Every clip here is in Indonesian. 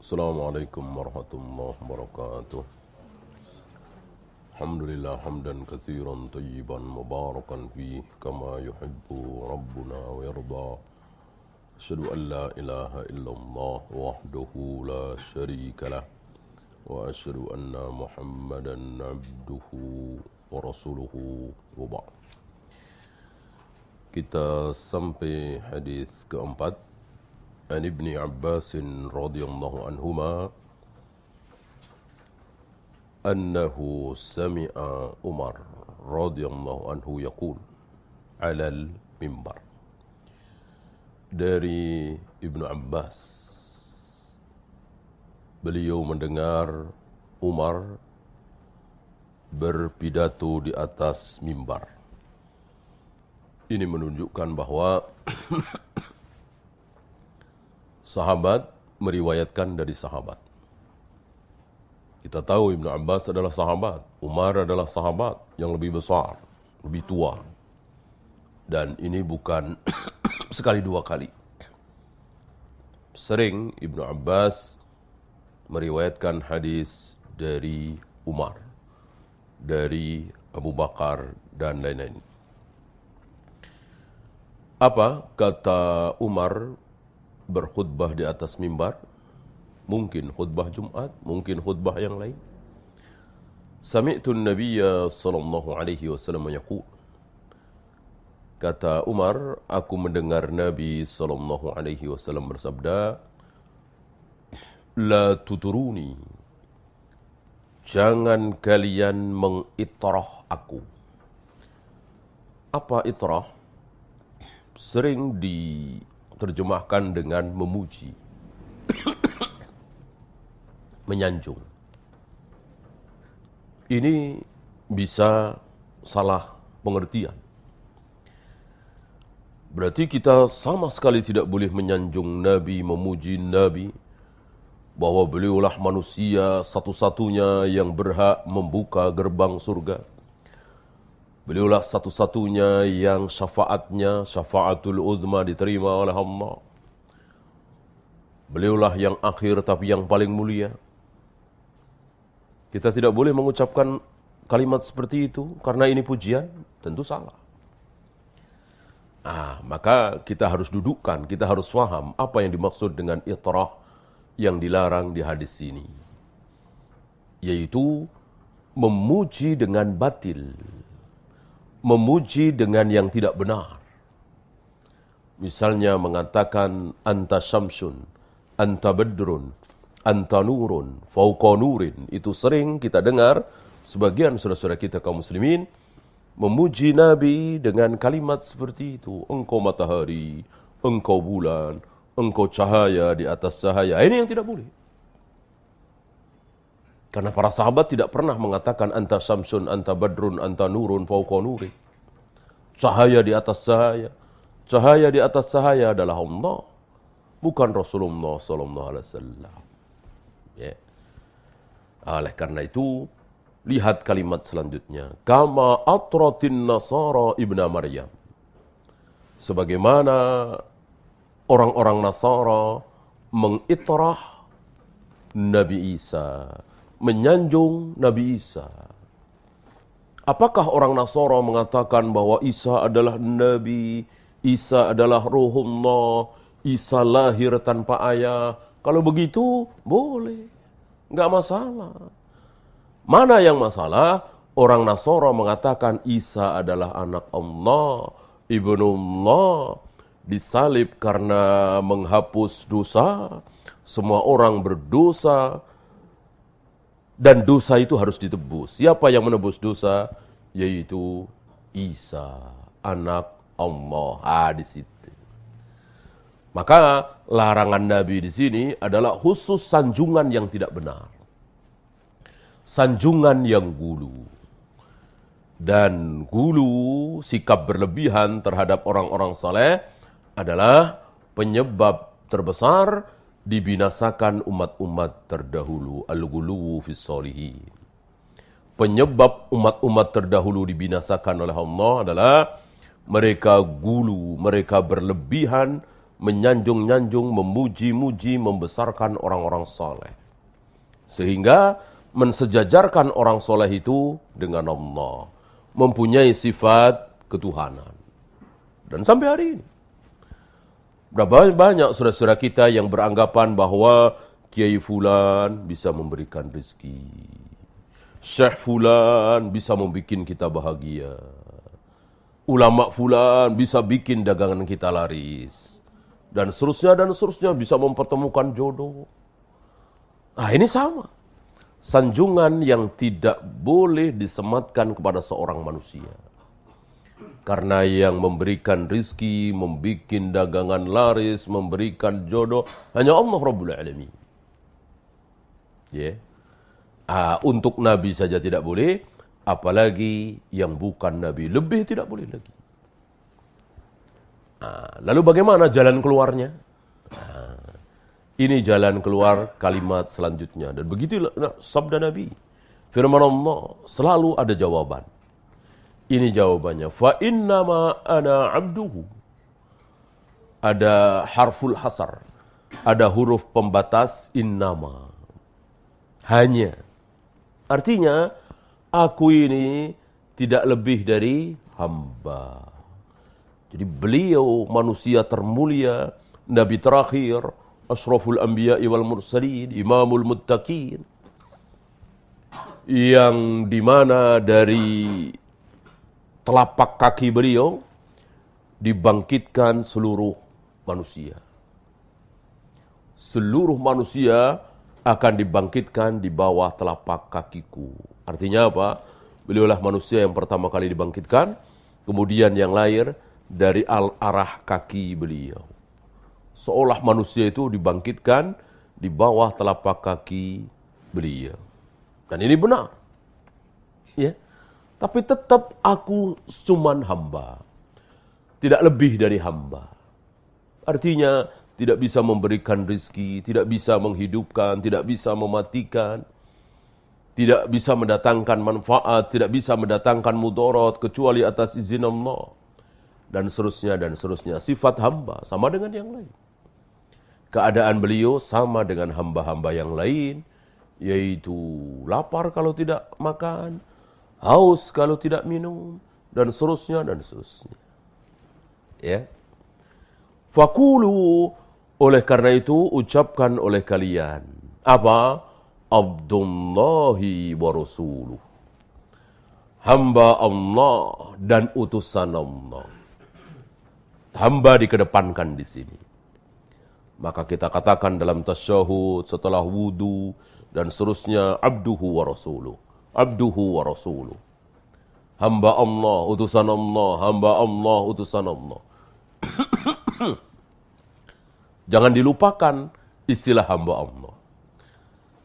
Assalamualaikum warahmatullahi wabarakatuh. Alhamdulillah hamdan katsiran tayyiban mubarakan fihi kama yuhibbu rabbuna wa yarda. Asyhadu an la ilaha illallah wahdahu la syarika lah wa asyhadu anna Muhammadan abduhu wa rasuluhu wa ba'd. Kita sampai hadis keempat. An Ibni Abbas radhiyallahu anhuma annahu sami'a Umar radhiyallahu anhu yaqul 'alal mimbar. Dari Ibnu Abbas, beliau mendengar Umar berpidato di atas mimbar. Ini menunjukkan bahwa sahabat meriwayatkan dari sahabat. Kita tahu Ibnu Abbas adalah sahabat, Umar adalah sahabat yang lebih besar, lebih tua. Dan ini bukan sekali dua kali. Sering Ibnu Abbas meriwayatkan hadis dari Umar, dari Abu Bakar dan lain-lain. Apa kata Umar berkhutbah di atas mimbar? Mungkin khutbah Jumat, mungkin khutbah yang lain. Sami'tu an-nabiyya sallallahu alaihi wasallam yaqul. Kata Umar, aku mendengar Nabi sallallahu alaihi wasallam bersabda, la tuturuni. Jangan kalian mengitrah aku. Apa itrah? Sering diterjemahkan dengan memuji, menyanjung. Ini bisa salah pengertian. Berarti kita sama sekali tidak boleh menyanjung Nabi, memuji Nabi, bahwa beliaulah manusia satu-satunya yang berhak membuka gerbang surga. Beliaulah satu-satunya yang syafaatnya, syafaatul uzma diterima oleh Allah. Beliaulah yang akhir tapi yang paling mulia. Kita tidak boleh mengucapkan kalimat seperti itu karena ini pujian, tentu salah. Maka kita harus dudukkan, kita harus faham apa yang dimaksud dengan itrah yang dilarang di hadis ini. Yaitu memuji dengan batil. Memuji dengan yang tidak benar. Misalnya mengatakan anta syamsun, anta badrun, anta nurun, fauqa nurin. Itu sering kita dengar sebagian saudara-saudara kita kaum muslimin memuji Nabi dengan kalimat seperti itu. Engkau matahari, engkau bulan, engkau cahaya di atas cahaya. Ini yang tidak boleh. Karena para sahabat tidak pernah mengatakan anta syamsun, anta badrun, anta nurun, fauqa nurin. Cahaya di atas cahaya. Cahaya di atas cahaya adalah Allah, bukan Rasulullah sallallahu alaihi wasallam. Ya. Oleh karena itu, lihat kalimat selanjutnya. Kama atratin nasara ibna Maryam. Sebagaimana orang-orang Nasara mengitrah Nabi Isa, menyanjung Nabi Isa. Apakah orang Nasara mengatakan bahwa Isa adalah Nabi, Isa adalah Ruhullah, Isa lahir tanpa ayah? Kalau begitu, boleh. Enggak masalah. Mana yang masalah? Orang Nasara mengatakan Isa adalah anak Allah, ibnullah, disalib karena menghapus dosa. Semua orang berdosa. Dan dosa itu harus ditebus. Siapa yang menebus dosa? Yaitu Isa, anak Allah. Di situ. Maka larangan Nabi di sini adalah khusus sanjungan yang tidak benar. Sanjungan yang gulu. Dan gulu, sikap berlebihan terhadap orang-orang saleh adalah penyebab terbesar dibinasakan umat-umat terdahulu. Al-ghuluwu fis sholihin. Penyebab umat-umat terdahulu dibinasakan oleh Allah adalah mereka gulu, mereka berlebihan menyanjung-nyanjung, memuji-muji, membesarkan orang-orang soleh. Sehingga mensejajarkan orang soleh itu dengan Allah. Mempunyai sifat ketuhanan. Dan sampai hari ini. Berapa banyak saudara-saudara kita yang beranggapan bahwa Kiai Fulan bisa memberikan rezeki. Syekh Fulan bisa membuat kita bahagia. Ulama Fulan bisa bikin dagangan kita laris. Dan seterusnya bisa mempertemukan jodoh. Nah ini sama. Sanjungan yang tidak boleh disematkan kepada seorang manusia. Karena yang memberikan rizki, membuat dagangan laris, memberikan jodoh, hanya Allah Rabbul Alamin. Untuk Nabi saja tidak boleh, apalagi yang bukan Nabi. Lebih tidak boleh lagi. Lalu bagaimana jalan keluarnya? Ini jalan keluar kalimat selanjutnya. Dan begitulah sabda Nabi. Firman Allah selalu ada jawaban. Ini jawabannya. Fa innama ana abduhu. Ada harful hasar. Ada huruf pembatas innama. Hanya. Artinya, aku ini tidak lebih dari hamba. Jadi beliau manusia termulia, Nabi terakhir, Ashraful Anbiya wal Mursalin, Imamul Muttaqin, yang dimana dari telapak kaki beliau dibangkitkan seluruh manusia. Seluruh manusia akan dibangkitkan di bawah telapak kakiku. Artinya apa? Beliaulah manusia yang pertama kali dibangkitkan, kemudian yang lahir dari arah kaki beliau. Seolah manusia itu dibangkitkan di bawah telapak kaki beliau. Dan ini benar. Ya. Tapi tetap aku cuman hamba. Tidak lebih dari hamba. Artinya tidak bisa memberikan rezeki, tidak bisa menghidupkan, tidak bisa mematikan, tidak bisa mendatangkan manfaat, tidak bisa mendatangkan mudarat kecuali atas izin Allah. Dan seterusnya, dan seterusnya. Sifat hamba sama dengan yang lain. Keadaan beliau sama dengan hamba-hamba yang lain, yaitu lapar kalau tidak makan, haus kalau tidak minum, dan seterusnya, dan seterusnya. Ya. Fakulu, oleh karena itu ucapkan oleh kalian. Apa? Abdullahi wa rasuluh. Hamba Allah dan utusan Allah. Hamba dikedepankan di sini. Maka kita katakan dalam tasyahud, setelah wudu, dan seterusnya, abduhu wa rasuluh. Abduhu wa rasuluh. Hamba Allah, utusan Allah. Hamba Allah, utusan Allah. Jangan dilupakan istilah hamba Allah.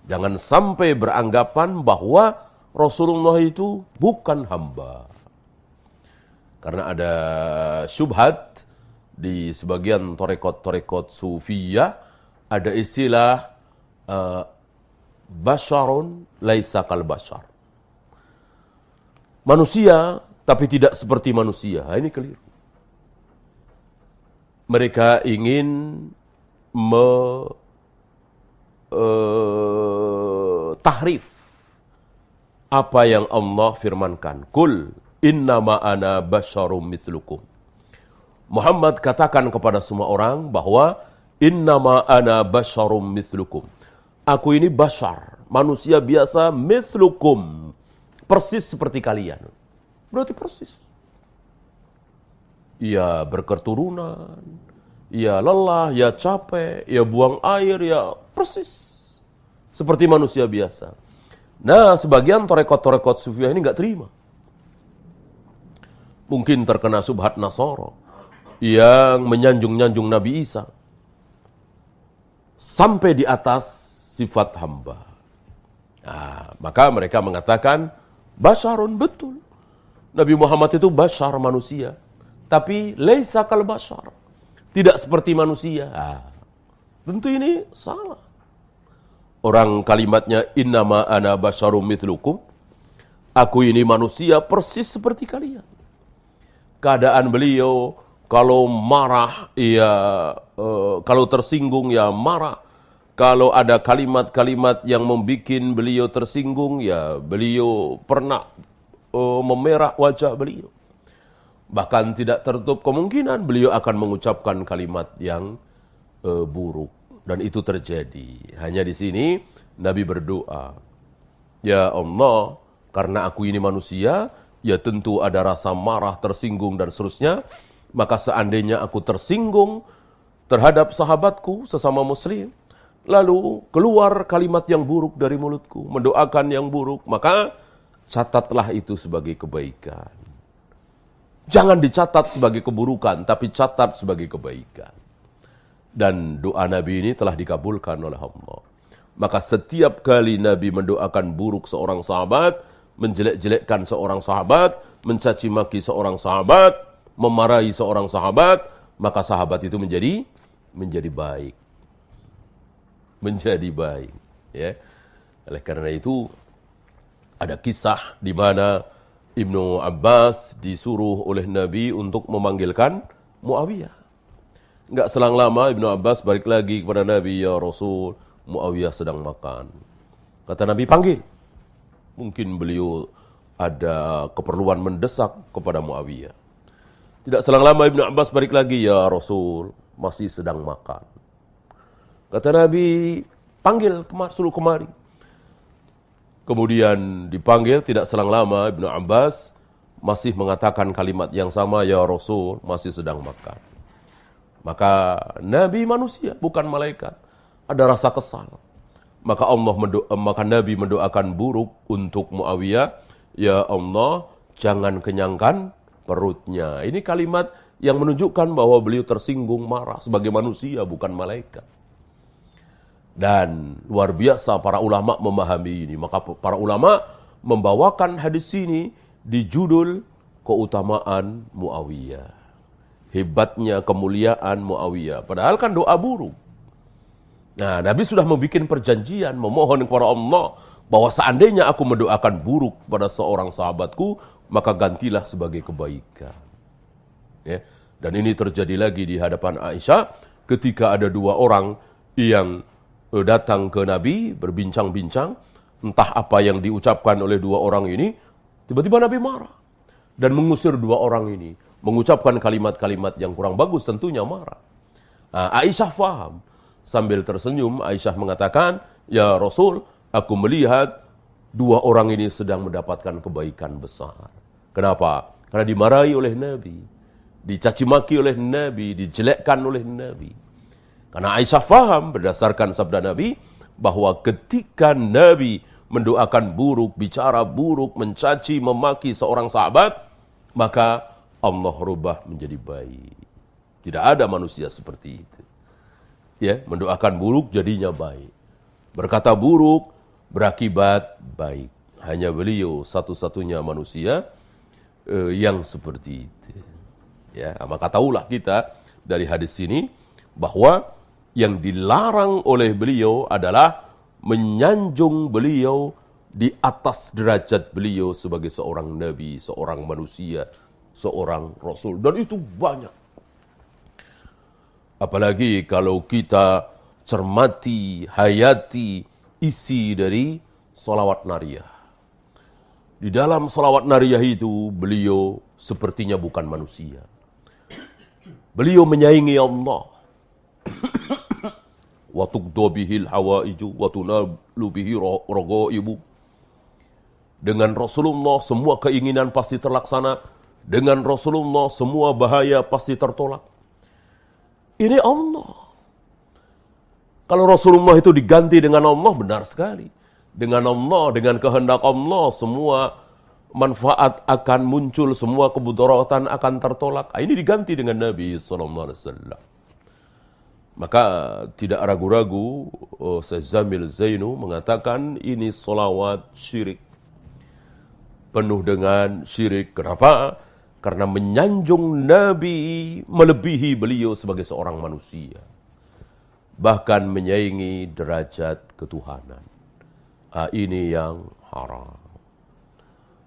Jangan sampai beranggapan bahwa Rasulullah itu bukan hamba. Karena ada syubhat di sebagian torekot-torekot sufiyah, ada istilah basyarun laisa kal basyar. Manusia tapi tidak seperti manusia. Ini keliru. Mereka ingin tahrif apa yang Allah firmankan. Kul innama ana basyarum mithlukum. Muhammad katakan kepada semua orang bahwa innama ana basyarum mithlukum. Aku ini basyar, manusia biasa, mithlukum, persis seperti kalian. Berarti persis. Ya berketurunan, ya lelah, ya capek, ya buang air, ya persis seperti manusia biasa. Nah, sebagian torekot-torekot sufiyah ini nggak terima. Mungkin terkena subhat Nasara yang menyanjung-nyanjung Nabi Isa sampai di atas sifat hamba. Nah, maka mereka mengatakan basyarun, betul. Nabi Muhammad itu basyar, manusia. Tapi laisa kal basyar, tidak seperti manusia. Tentu ini salah. Orang kalimatnya innama ana basyarum mithlukum. Aku ini manusia persis seperti kalian. Keadaan beliau kalau marah ia kalau tersinggung ya marah. Kalau ada kalimat-kalimat yang membuat beliau tersinggung, ya beliau pernah memerah wajah beliau. Bahkan tidak tertutup kemungkinan beliau akan mengucapkan kalimat yang buruk. Dan itu terjadi. Hanya di sini Nabi berdoa, ya Allah, karena aku ini manusia, ya tentu ada rasa marah, tersinggung, dan seterusnya. Maka seandainya aku tersinggung terhadap sahabatku sesama muslim, lalu keluar kalimat yang buruk dari mulutku, mendoakan yang buruk, maka catatlah itu sebagai kebaikan. Jangan dicatat sebagai keburukan, tapi catat sebagai kebaikan. Dan doa Nabi ini telah dikabulkan oleh Allah. Maka setiap kali Nabi mendoakan buruk seorang sahabat, menjelek-jelekkan seorang sahabat, mencaci maki seorang sahabat, memarahi seorang sahabat, maka sahabat itu menjadi baik. Menjadi baik. Ya. Oleh karena itu, ada kisah di mana Ibnu Abbas disuruh oleh Nabi untuk memanggilkan Muawiyah. Enggak selang lama Ibnu Abbas balik lagi kepada Nabi, ya Rasul, Muawiyah sedang makan. Kata Nabi, panggil. Mungkin beliau ada keperluan mendesak kepada Muawiyah. Tidak selang lama Ibnu Abbas balik lagi, ya Rasul, masih sedang makan. Kata Nabi, panggil, suruh kemari. Kemudian dipanggil, tidak selang lama Ibnu Abbas masih mengatakan kalimat yang sama, ya Rasul, masih sedang makan. Maka Nabi manusia, bukan malaikat. Ada rasa kesal. Maka Nabi mendoakan buruk untuk Muawiyah, ya Allah, jangan kenyangkan perutnya. Ini kalimat yang menunjukkan bahwa beliau tersinggung, marah sebagai manusia, bukan malaikat. Dan luar biasa para ulama memahami ini. Maka para ulama membawakan hadis ini di judul keutamaan Muawiyah. Hebatnya kemuliaan Muawiyah. Padahal kan doa buruk. Nah, Nabi sudah membuat perjanjian, memohon kepada Allah bahwa seandainya aku mendoakan buruk pada seorang sahabatku, maka gantilah sebagai kebaikan. Ya. Dan ini terjadi lagi di hadapan Aisyah ketika ada dua orang yang datang ke Nabi berbincang-bincang, entah apa yang diucapkan oleh dua orang ini, tiba-tiba Nabi marah dan mengusir dua orang ini, mengucapkan kalimat-kalimat yang kurang bagus, tentunya marah. Nah, Aisyah faham. Sambil tersenyum, Aisyah mengatakan, ya Rasul, aku melihat dua orang ini sedang mendapatkan kebaikan besar. Kenapa? Karena dimarahi oleh Nabi, dicaci maki oleh Nabi, dijelekkan oleh Nabi. Karena Aisyah faham berdasarkan sabda Nabi, bahwa ketika Nabi mendoakan buruk, bicara buruk, mencaci, memaki seorang sahabat, maka Allah rubah menjadi baik. Tidak ada manusia seperti itu. Ya, mendoakan buruk jadinya baik. Berkata buruk berakibat baik. Hanya beliau satu-satunya manusia yang seperti itu. Ya, maka tahulah kita dari hadis ini bahwa yang dilarang oleh beliau adalah menyanjung beliau di atas derajat beliau sebagai seorang nabi, seorang manusia, seorang rasul. Dan itu banyak. Apalagi kalau kita cermati, hayati isi dari sholawat nariyah. Di dalam sholawat nariyah itu beliau sepertinya bukan manusia. Beliau menyaingi Allah. Wa tuqda bihil hawaiju wa tunalu bihi ragaibu. Dengan Rasulullah semua keinginan pasti terlaksana. Dengan Rasulullah semua bahaya pasti tertolak. Ini Allah. Kalau Rasulullah itu diganti dengan Allah, benar sekali. Dengan Allah, dengan kehendak Allah, semua manfaat akan muncul, semua kemudaratan akan tertolak. Ini diganti dengan Nabi SAW. Maka tidak ragu-ragu, Syekh Zamil Zainu mengatakan ini solawat syirik. Penuh dengan syirik. Kenapa? Karena menyanjung Nabi melebihi beliau sebagai seorang manusia. Bahkan menyaingi derajat ketuhanan. Ini yang haram.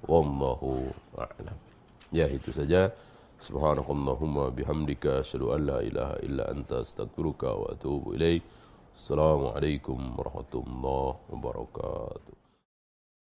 Wallahu a'lam. Ya, itu saja. Subhanakallahumma bihamdika asyhadu an la ilaha illa anta astaghfiruka wa atubu ilaik. Assalamualaikum warahmatullahi wabarakatuh.